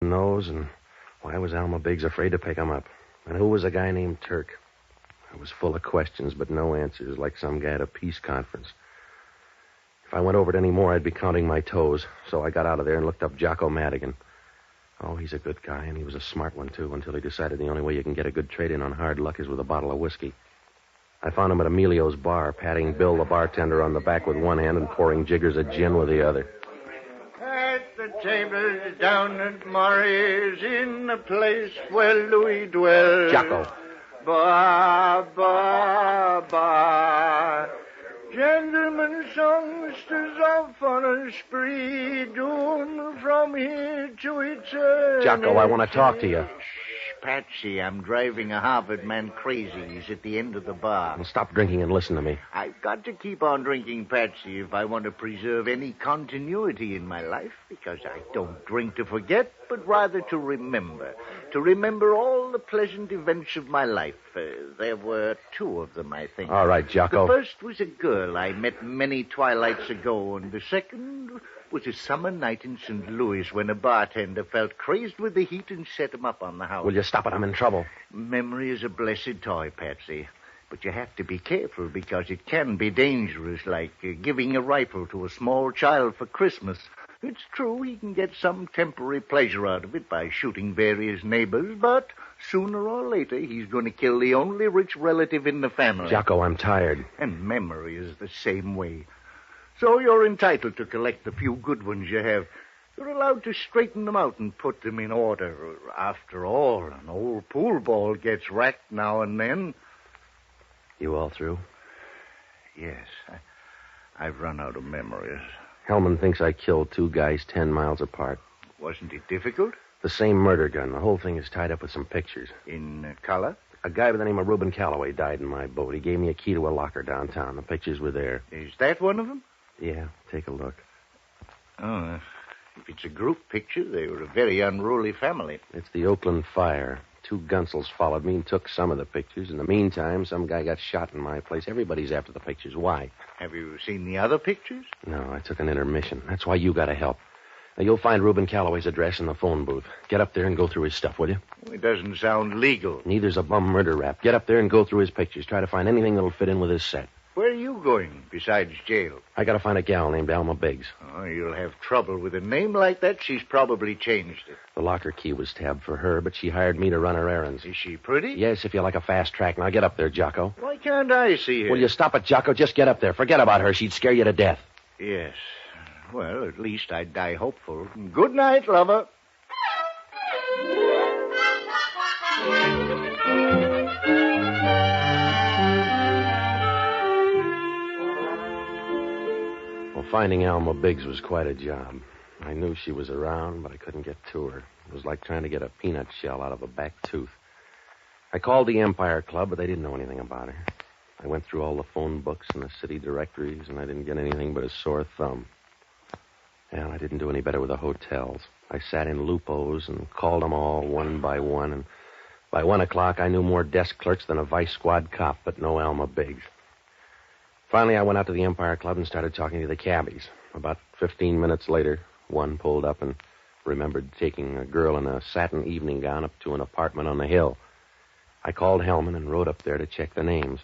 nose, and why was Alma Biggs afraid to pick him up? And who was a guy named Turk? I was full of questions, but no answers, like some guy at a peace conference. If I went over it any more, I'd be counting my toes. So I got out of there and looked up Jocko Madigan. Oh, he's a good guy, and he was a smart one, too, until he decided the only way you can get a good trade-in on hard luck is with a bottle of whiskey. I found him at Emilio's bar, patting Bill, the bartender, on the back with one hand and pouring jiggers of gin with the other. At the tables down at Murray's, in the place where Louis dwells. Jocko. Ba, ba, ba. Gentlemen songsters off on a spree, doomed from here to eternity. Jocko, I want to talk to you. Patsy, I'm driving a Harvard man crazy. He's at the end of the bar. Well, stop drinking and listen to me. I've got to keep on drinking, Patsy, if I want to preserve any continuity in my life, because I don't drink to forget, but rather to remember. To remember all the pleasant events of my life. There were two of them, I think. All right, Jocko. The first was a girl I met many twilights ago, and the second was a summer night in St. Louis when a bartender felt crazed with the heat and set him up on the house. Will you stop it? I'm in trouble. Memory is a blessed toy, Patsy. But you have to be careful because it can be dangerous, like giving a rifle to a small child for Christmas. It's true he can get some temporary pleasure out of it by shooting various neighbors, but sooner or later he's going to kill the only rich relative in the family. Jocko, I'm tired. And memory is the same way. So you're entitled to collect the few good ones you have. You're allowed to straighten them out and put them in order. After all, an old pool ball gets racked now and then. You all through? Yes. I've run out of memories. Hellman thinks I killed two guys 10 miles apart. Wasn't it difficult? The same murder gun. The whole thing is tied up with some pictures. In color? A guy by the name of Rubin Callaway died in my boat. He gave me a key to a locker downtown. The pictures were there. Is that one of them? Yeah, take a look. Oh, if it's a group picture, they were a very unruly family. It's the Oakland fire. Two gunsels followed me and took some of the pictures. In the meantime, some guy got shot in my place. Everybody's after the pictures. Why? Have you seen the other pictures? No, I took an intermission. That's why you got to help. Now, you'll find Rubin Callaway's address in the phone booth. Get up there and go through his stuff, will you? It doesn't sound legal. Neither's a bum murder rap. Get up there and go through his pictures. Try to find anything that'll fit in with his set. Where are you going besides jail? I got to find a gal named Alma Biggs. Oh, you'll have trouble with a name like that. She's probably changed it. The locker key was tabbed for her, but she hired me to run her errands. Is she pretty? Yes, if you like a fast track. Now get up there, Jocko. Why can't I see her? Will you stop it, Jocko? Just get up there. Forget about her. She'd scare you to death. Yes. Well, at least I'd die hopeful. Good night, lover. Well, finding Alma Biggs was quite a job. I knew she was around, but I couldn't get to her. It was like trying to get a peanut shell out of a back tooth. I called the Empire Club, but they didn't know anything about her. I went through all the phone books and the city directories, and I didn't get anything but a sore thumb. And I didn't do any better with the hotels. I sat in Lupo's and called them all one by one, and by 1 o'clock I knew more desk clerks than a vice squad cop, but no Alma Biggs. Finally, I went out to the Empire Club and started talking to the cabbies. About 15 minutes later, one pulled up and remembered taking a girl in a satin evening gown up to an apartment on the hill. I called Hellman and rode up there to check the names.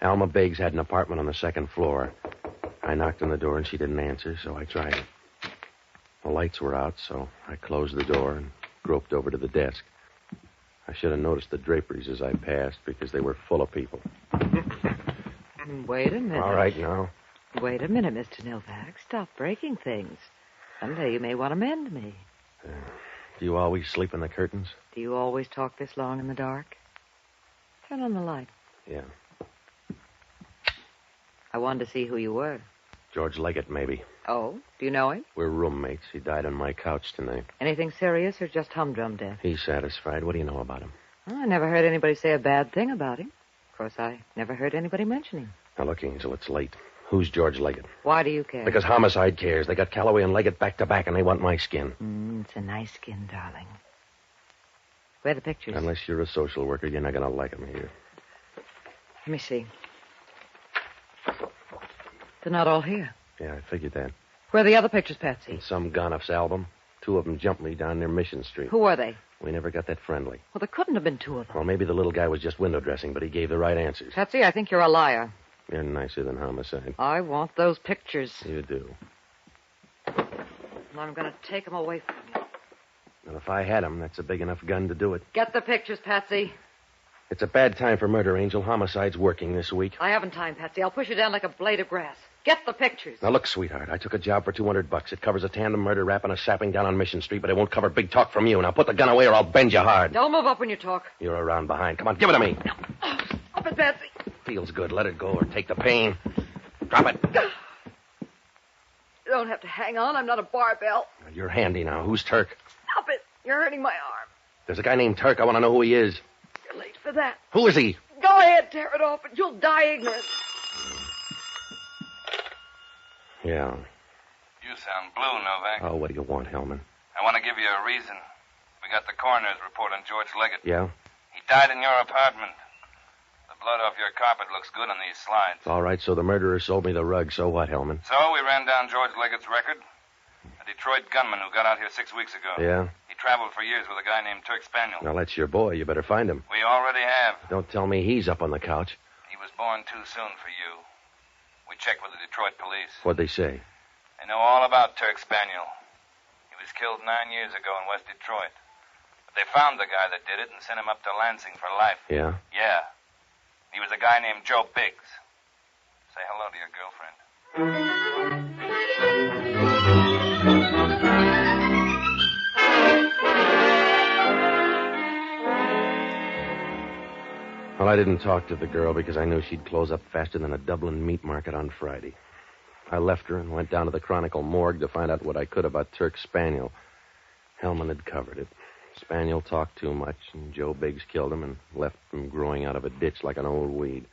Alma Biggs had an apartment on the second floor. I knocked on the door and she didn't answer, so I tried it. The lights were out, so I closed the door and groped over to the desk. I should have noticed the draperies as I passed because they were full of people. Wait a minute. All right, now. Wait a minute, Mr. Novak. Stop breaking things. Someday you may want to mend me. Do you always sleep in the curtains? Do you always talk this long in the dark? Turn on the light. Yeah. I wanted to see who you were. George Leggett, maybe. Oh? Do you know him? We're roommates. He died on my couch tonight. Anything serious or just humdrum death? He's satisfied. What do you know about him? Oh, I never heard anybody say a bad thing about him. Of course, I never heard anybody mention him. Now, look, Angel, it's late. Who's George Leggett? Why do you care? Because homicide cares. They got Callaway and Leggett back to back, and they want my skin. It's a nice skin, darling. Where are the pictures? Unless you're a social worker, you're not going to like them here. Let me see. They're not all here. Yeah, I figured that. Where are the other pictures, Patsy? In some Gonoff's album. two of them jumped me down near Mission Street. Who are they? We never got that friendly. Well, there couldn't have been two of them. Well, maybe the little guy was just window dressing, but he gave the right answers. Patsy, I think you're a liar. You're nicer than homicide. I want those pictures. You do. And I'm going to take them away from you. And if I had them, that's a big enough gun to do it. Get the pictures, Patsy. It's a bad time for murder, Angel. Homicide's working this week. I haven't time, Patsy. I'll push you down like a blade of grass. Get the pictures. Now, look, sweetheart, I took a job for $200. It covers a tandem murder rap and a sapping down on Mission Street, but it won't cover big talk from you. Now, put the gun away or I'll bend you hard. Don't move up when you talk. You're around behind. Come on, give it to me. Oh, stop it, Patsy. Feels good. Let it go or take the pain. Drop it. You don't have to hang on. I'm not a barbell. You're handy now. Who's Turk? Stop it. You're hurting my arm. There's a guy named Turk. I want to know who he is. You're late for that. Who is he? Go ahead, tear it off, and you'll die ignorant. Yeah. You sound blue, Novak. Oh, what do you want, Hellman? I want to give you a reason. We got the coroner's report on George Leggett. Yeah? He died in your apartment. The blood off your carpet looks good on these slides. All right, so the murderer sold me the rug. So what, Hellman? So we ran down George Leggett's record. A Detroit gunman who got out here 6 weeks ago. Yeah? He traveled for years with a guy named Turk Spaniel. Now, that's your boy. You better find him. We already have. Don't tell me he's up on the couch. He was born too soon for you. We checked with the Detroit police. What'd they say? They know all about Turk Spaniel. He was killed 9 years ago in West Detroit. But they found the guy that did it and sent him up to Lansing for life. Yeah? Yeah. He was a guy named Joe Biggs. Say hello to your girlfriend. Well, I didn't talk to the girl because I knew she'd close up faster than a Dublin meat market on Friday. I left her and went down to the Chronicle morgue to find out what I could about Turk Spaniel. Hellman had covered it. Spaniel talked too much, and Joe Biggs killed him and left him growing out of a ditch like an old weed.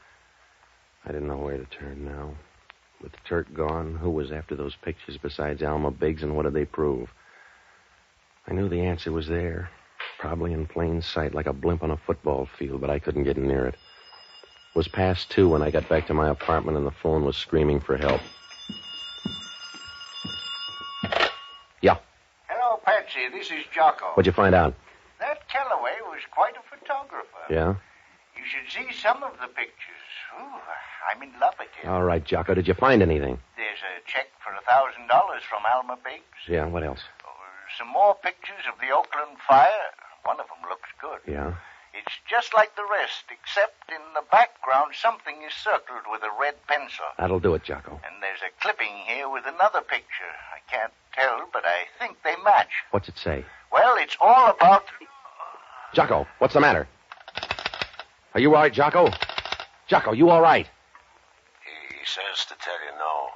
I didn't know where to turn now. With Turk gone, who was after those pictures besides Alma Biggs, and what did they prove? I knew the answer was there, probably in plain sight, like a blimp on a football field, but I couldn't get near it. It was past 2 when I got back to my apartment, and the phone was screaming for help. Yeah. Hello, Patsy. This is Jocko. What'd you find out? That Callaway was quite a photographer. Yeah? You should see some of the pictures. Ooh, I'm in love with him. All right, Jocko. Did you find anything? There's a check for $1,000 from Alma Biggs. Yeah, what else? Some more pictures of the Oakland fire. One of them looks good. Yeah? It's just like the rest, except in the background something is circled with a red pencil. That'll do it, Jocko. And there's a clipping here with another picture. I can't tell, but I think they match. What's it say? Well, it's all about... Jocko, what's the matter? Are you all right, Jocko? Jocko, you all right? He says to tell you no.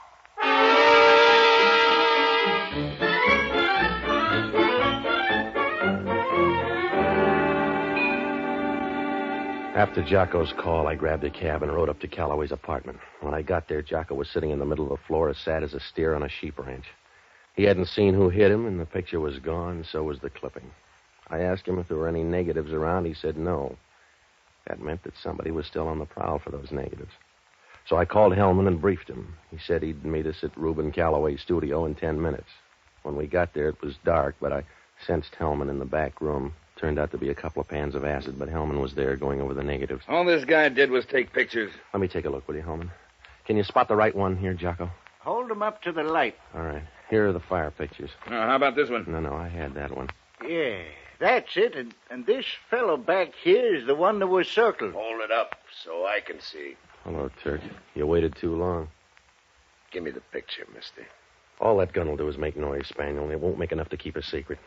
After Jocko's call, I grabbed a cab and rode up to Callaway's apartment. When I got there, Jocko was sitting in the middle of the floor as sad as a steer on a sheep ranch. He hadn't seen who hit him, and the picture was gone, so was the clipping. I asked him if there were any negatives around. He said no. That meant that somebody was still on the prowl for those negatives. So I called Hellman and briefed him. He said he'd meet us at Rubin Callaway's studio in 10 minutes. When we got there, it was dark, but I sensed Hellman in the back room. Turned out to be a couple of pans of acid, but Hellman was there going over the negatives. All this guy did was take pictures. Let me take a look, will you, Hellman? Can you spot the right one here, Jocko? Hold them up to the light. All right. Here are the fire pictures. How about this one? No, I had that one. Yeah, that's it. And this fellow back here is the one that was circled. Hold it up so I can see. Hello, Turk. You waited too long. Give me the picture, mister. All that gun will do is make noise, Spaniel, and it won't make enough to keep a secret.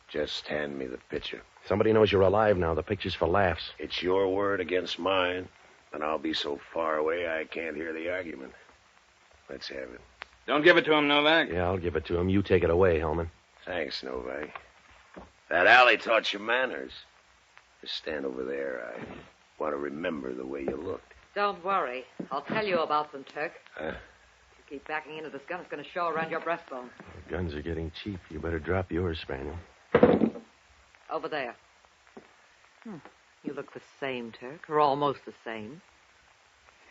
Just hand me the picture. Somebody knows you're alive now. The picture's for laughs. It's your word against mine, and I'll be so far away I can't hear the argument. Let's have it. Don't give it to him, Novak. Yeah, I'll give it to him. You take it away, Hellman. Thanks, Novak. That alley taught you manners. Just stand over there. I want to remember the way you looked. Don't worry. I'll tell you about them, Turk. Huh? If you keep backing into this gun, it's going to show around your breastbone. The guns are getting cheap. You better drop yours, Spaniel. Over there. You look the same, Turk, or almost the same.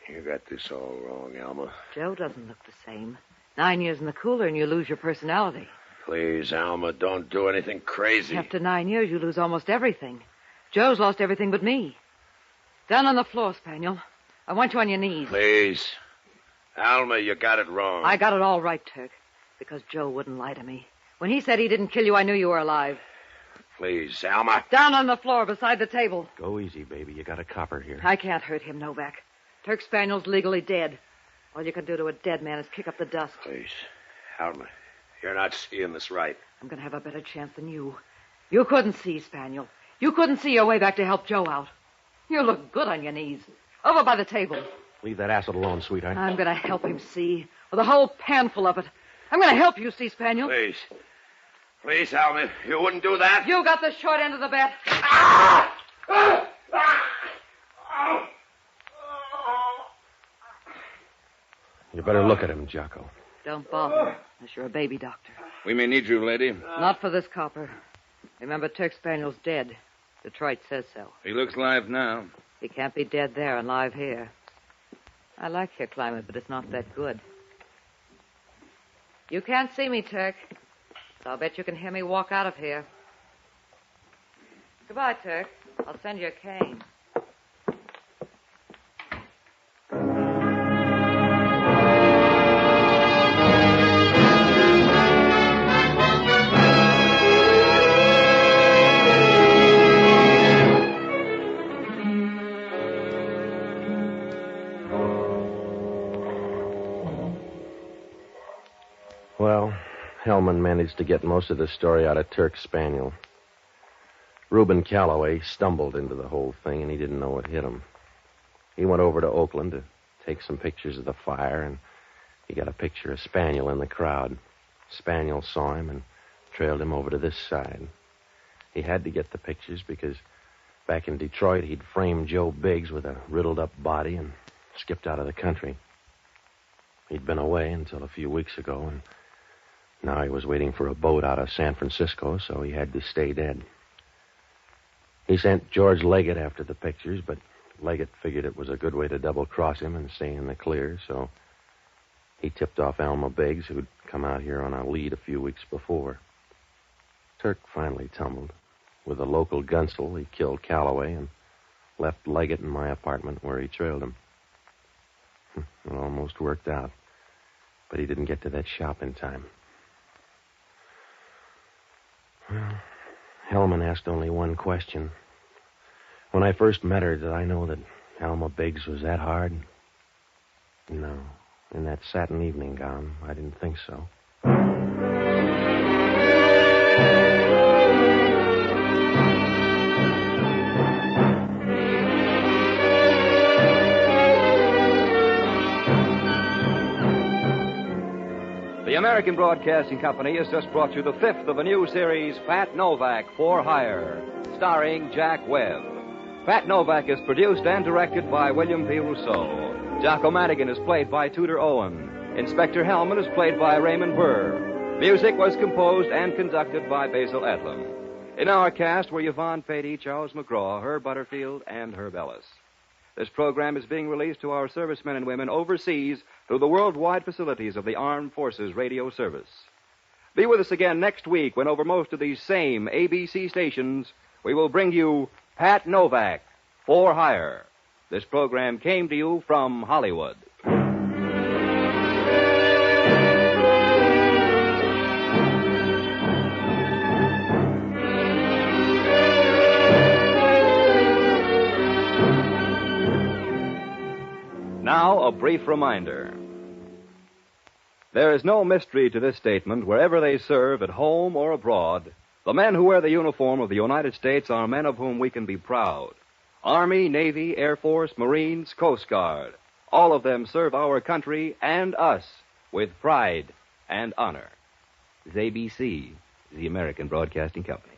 You got this all wrong, Alma. Joe doesn't look the same. 9 years in the cooler and you lose your personality. Please, Alma, don't do anything crazy. After 9 years, you lose almost everything. Joe's lost everything but me. Down on the floor, Spaniel. I want you on your knees. Please. Alma, you got it wrong. I got it all right, Turk. Because Joe wouldn't lie to me. When he said he didn't kill you, I knew you were alive. Please, Alma. Down on the floor beside the table. Go easy, baby. You got a copper here. I can't hurt him, Novak. Turk Spaniel's legally dead. All you can do to a dead man is kick up the dust. Please. Alma, you're not seeing this right. I'm going to have a better chance than you. You couldn't see, Spaniel. You couldn't see your way back to help Joe out. You look good on your knees. Over by the table. Leave that acid alone, sweetheart. I'm going to help him see. With a whole panful of it. I'm going to help you see, Spaniel. Please. Please, Alma, you wouldn't do that? You got the short end of the bet. You better look at him, Jocko. Don't bother, unless you're a baby doctor. We may need you, lady. Not for this copper. Remember, Turk Spaniel's dead. Detroit says so. He looks live now. He can't be dead there and live here. I like your climate, but it's not that good. You can't see me, Turk. So I'll bet you can hear me walk out of here. Goodbye, Turk. I'll send you a cane. Well, Hellman managed to get most of the story out of Turk Spaniel. Rubin Callaway stumbled into the whole thing, and he didn't know what hit him. He went over to Oakland to take some pictures of the fire, and he got a picture of Spaniel in the crowd. Spaniel saw him and trailed him over to this side. He had to get the pictures because back in Detroit, he'd framed Joe Biggs with a riddled-up body and skipped out of the country. He'd been away until a few weeks ago, and now he was waiting for a boat out of San Francisco, so he had to stay dead. He sent George Leggett after the pictures, but Leggett figured it was a good way to double-cross him and stay in the clear, so he tipped off Alma Biggs, who'd come out here on a lead a few weeks before. Turk finally tumbled. With a local gunsel, he killed Callaway and left Leggett in my apartment where he trailed him. It almost worked out, but he didn't get to that shop in time. Well, Hellman asked only one question. When I first met her, did I know that Alma Biggs was that hard? No. In that satin evening gown, I didn't think so. The American Broadcasting Company has just brought you the fifth of a new series, Pat Novak, For Hire, starring Jack Webb. Pat Novak is produced and directed by William P. Rousseau. Jocko Madigan is played by Tudor Owen. Inspector Hellman is played by Raymond Burr. Music was composed and conducted by Basil Edlund. In our cast were Yvonne Patey, Charles McGraw, Herb Butterfield, and Herb Ellis. This program is being released to our servicemen and women overseas through the worldwide facilities of the Armed Forces Radio Service. Be with us again next week when over most of these same ABC stations we will bring you Pat Novak, For Hire. This program came to you from Hollywood. Now, a brief reminder. There is no mystery to this statement. Wherever they serve, at home or abroad, the men who wear the uniform of the United States are men of whom we can be proud. Army, Navy, Air Force, Marines, Coast Guard. All of them serve our country and us with pride and honor. This is ABC, the American Broadcasting Company.